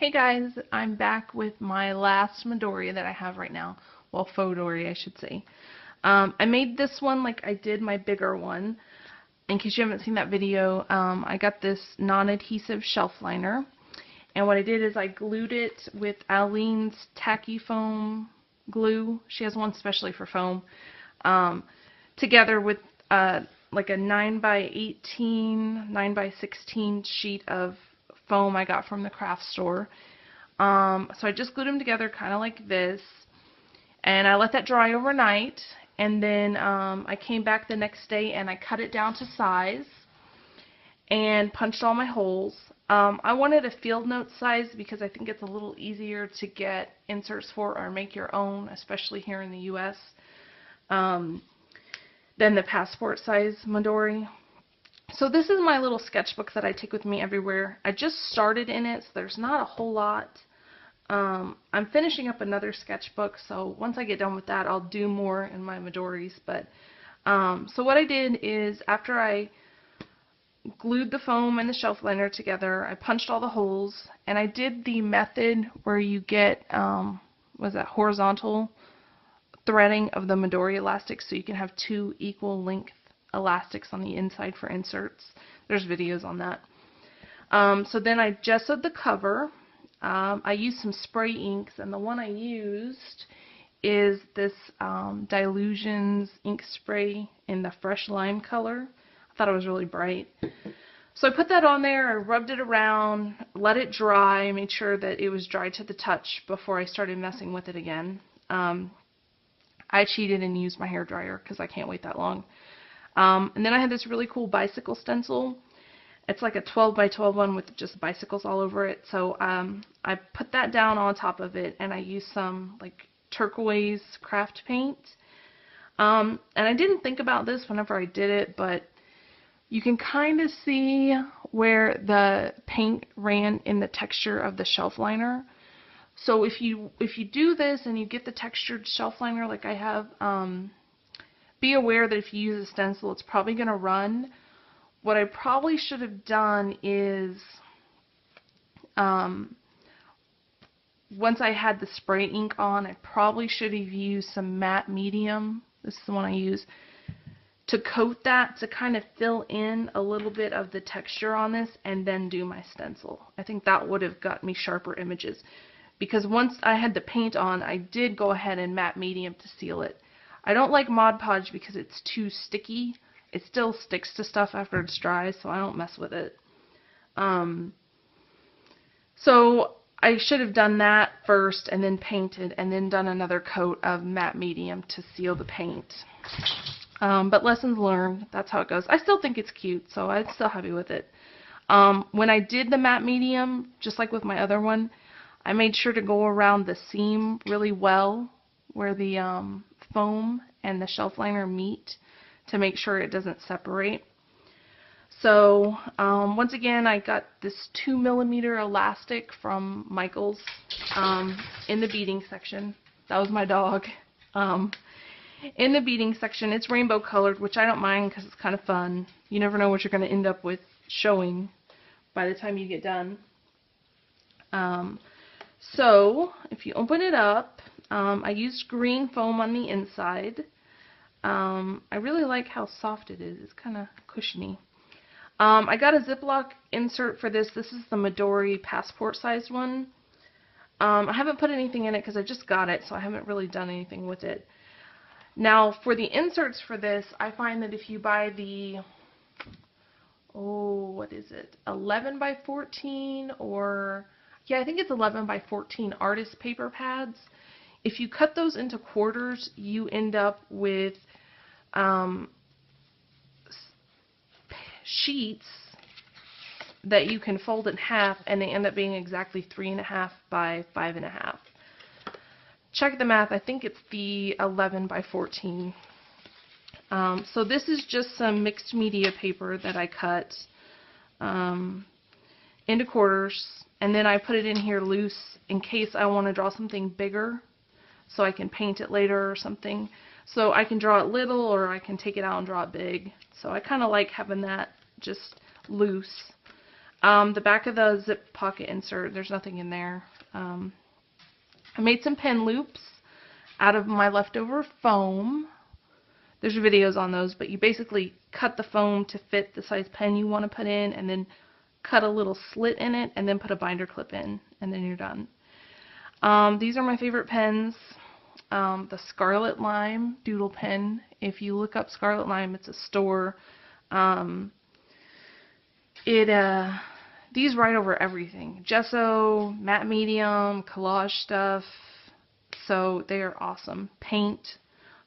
Hey guys, I'm back with my last Midori that I have right now. Well, faudori, I should say. I made this one like I did my bigger one. In case you haven't seen that video, I got this non-adhesive shelf liner. And what I did is I glued it with Aleene's tacky foam glue. She has one specially for foam. Together with like a 9x18, 9x16 sheet of foam I got from the craft store. So I just glued them together kind of like this, and I let that dry overnight, and then I came back the next day and I cut it down to size and punched all my holes. I wanted a field note size because I think it's a little easier to get inserts for or make your own, especially here in the US, than the passport size Midori. So this is my little sketchbook that I take with me everywhere. I just started in it, so there's not a whole lot. I'm finishing up another sketchbook, so once I get done with that, I'll do more in my Midoris. But so what I did is after I glued the foam and the shelf liner together, I punched all the holes, and I did the method where you get was that horizontal threading of the Midori elastic, so you can have two equal length elastics on the inside for inserts. There's videos on that. So then I gessoed the cover. I used some spray inks, and the one I used is this Dilutions ink spray in the fresh lime color. I thought it was really bright. So I put that on there, I rubbed it around, let it dry, made sure that it was dry to the touch before I started messing with it again. I cheated and used my hairdryer because I can't wait that long. And then I had this really cool bicycle stencil. It's like a 12x12 one with just bicycles all over it. So I put that down on top of it, and I used some like turquoise craft paint. And I didn't think about this whenever I did it, but you can kind of see where the paint ran in the texture of the shelf liner. So if you do this and you get the textured shelf liner like I have, be aware that if you use a stencil, it's probably going to run. What I probably should have done is, once I had the spray ink on, I probably should have used some matte medium. This is the one I use. To coat that, to kind of fill in a little bit of the texture on this, and then do my stencil. I think that would have got me sharper images. Because once I had the paint on, I did go ahead and matte medium to seal it. I don't like Mod Podge because it's too sticky. It still sticks to stuff after it's dry, so I don't mess with it. So I should have done that first and then painted and then done another coat of matte medium to seal the paint. But lessons learned, that's how it goes. I still think it's cute, so I'm still happy with it. When I did the matte medium, just like with my other one, I made sure to go around the seam really well where the foam and the shelf liner meet to make sure it doesn't separate. So once again, I got this 2mm elastic from Michael's in the beading section. That was my dog. In the beading section, it's rainbow colored, which I don't mind because it's kind of fun. You never know what you're going to end up with showing by the time you get done. So if you open it up, I used green foam on the inside. I really like how soft it is. It's kind of cushiony. I got a Ziploc insert for this. This is the Midori passport sized one. I haven't put anything in it because I just got it, so I haven't really done anything with it. Now for the inserts for this, I find that if you buy the, what is it, 11x14 or, yeah, I think it's 11x14 artist paper pads. If you cut those into quarters, you end up with sheets that you can fold in half, and they end up being exactly 3.5 by 5.5. Check the math. I think it's the 11x14. So this is just some mixed media paper that I cut into quarters, and then I put it in here loose in case I want to draw something bigger, so I can paint it later or something. So I can draw it little, or I can take it out and draw it big. So I kind of like having that just loose. The back of the zip pocket insert, there's nothing in there. I made some pen loops out of my leftover foam. There's videos on those, but you basically cut the foam to fit the size pen you want to put in, and then cut a little slit in it, and then put a binder clip in, and then you're done. These are my favorite pens. The Scarlet Lime Doodle Pen. If you look up Scarlet Lime, it's a store. These write over everything. Gesso, matte medium, collage stuff. So they are awesome. Paint.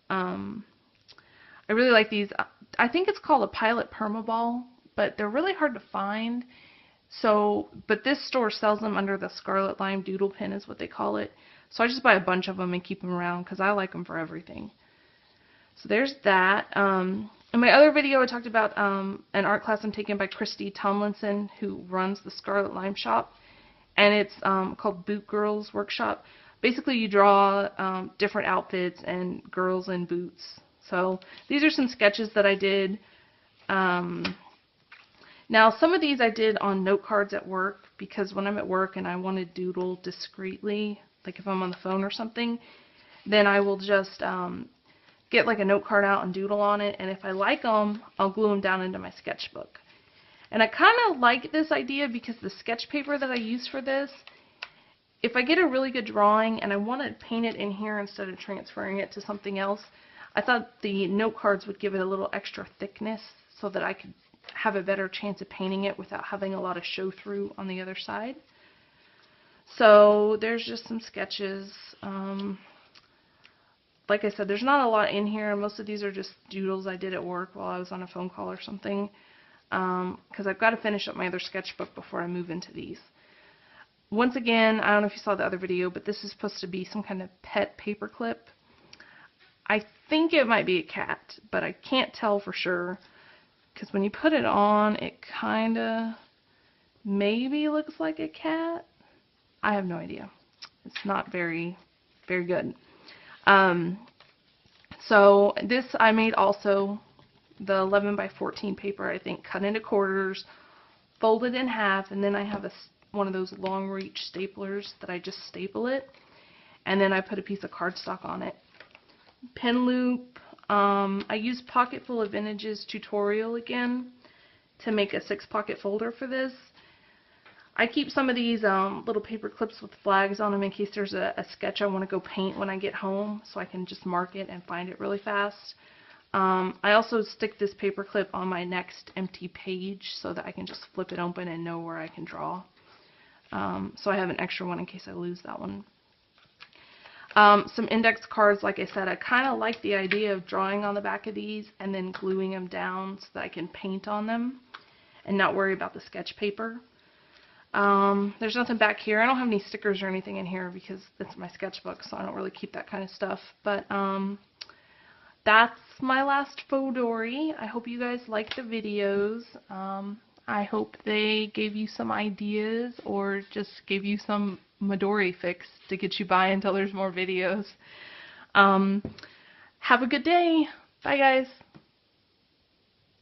I really like these. I think it's called a Pilot Permaball, but they're really hard to find. So, but this store sells them under the Scarlet Lime Doodle Pen is what they call it. So I just buy a bunch of them and keep them around because I like them for everything. So there's that. In my other video, I talked about an art class I'm taking by Christy Tomlinson, who runs the Scarlet Lime shop, and it's called Boot Girls Workshop. Basically, you draw different outfits and girls in boots. So these are some sketches that I did. Now, some of these I did on note cards at work, because when I'm at work and I want to doodle discreetly, like if I'm on the phone or something, then I will just get like a note card out and doodle on it, and if I like them, I'll glue them down into my sketchbook. And I kind of like this idea because the sketch paper that I use for this, if I get a really good drawing and I want to paint it in here instead of transferring it to something else, I thought the note cards would give it a little extra thickness so that I could have a better chance of painting it without having a lot of show through on the other side. So there's just some sketches. Like I said, there's not a lot in here. Most of these are just doodles I did at work while I was on a phone call or something, because I've got to finish up my other sketchbook before I move into these. Once again, I don't know if you saw the other video, but this is supposed to be some kind of pet paperclip. I think it might be a cat, but I can't tell for sure, because when you put it on, it kind of maybe looks like a cat. I have no idea. It's not very good. So this I made also the 11 by 14 paper, I think, cut into quarters, folded in half, and then I have one of those long reach staplers that I just staple it, and then I put a piece of cardstock on it. Pen loop. I used Pocket Full of Vintage's tutorial again to make a 6-pocket folder for this. I keep some of these little paper clips with flags on them in case there's a sketch I want to go paint when I get home, so I can just mark it and find it really fast. I also stick this paper clip on my next empty page so that I can just flip it open and know where I can draw. So I have an extra one in case I lose that one. Some index cards, like I said, I kind of like the idea of drawing on the back of these and then gluing them down so that I can paint on them and not worry about the sketch paper. There's nothing back here. I don't have any stickers or anything in here because it's my sketchbook, so I don't really keep that kind of stuff. But that's my last faudori. I hope you guys liked the videos. I hope they gave you some ideas or just gave you some Midori fix to get you by until there's more videos. Have a good day. Bye, guys.